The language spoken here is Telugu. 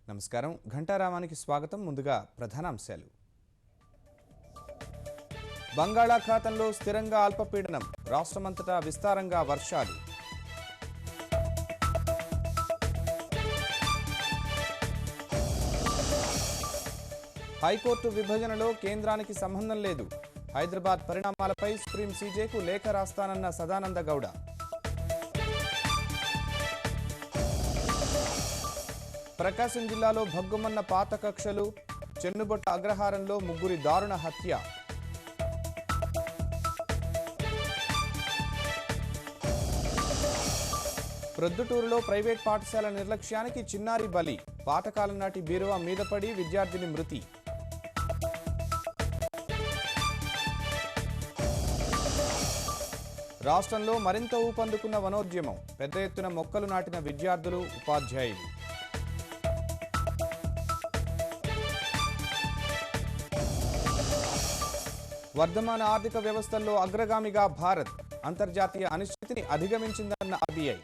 నమస్కారం ఘంటారామానికి స్వాగతం. ముందుగా ప్రధానాంశాలు. బంగాళాఖాతంలో స్థిరంగా అల్పపీడనం, రాష్ట్రమంతటా విస్తారంగా వర్షాలు. హైకోర్టు విభజనలో కేంద్రానికి సంబంధం లేదు. హైదరాబాద్ పరిణామాలపై సుప్రీం సీజేకు లేఖ రాస్తానన్న సదానంద గౌడ. ప్రకాశం జిల్లాలో భగ్గుమన్న పాత కక్షలు, చెన్నుబొట్ట అగ్రహారంలో ముగ్గురి దారుణ హత్య. ప్రొద్దుటూరులో ప్రైవేట్ పాఠశాల నిర్లక్ష్యానికి చిన్నారి బలి, పాతకాలం నాటి బీరువా మీద పడి విద్యార్థిని మృతి. రాష్ట్రంలో మరింత ఊపందుకున్న వనోద్యమం, పెద్ద ఎత్తున మొక్కలు నాటిన విద్యార్థులు, ఉపాధ్యాయులు. వర్ధమాన ఆర్థిక వ్యవస్థల్లో అగ్రగామిగా భారత్, అంతర్జాతీయ అనిశ్చితిని అధిగమించిందన్న ఆర్బీఐ.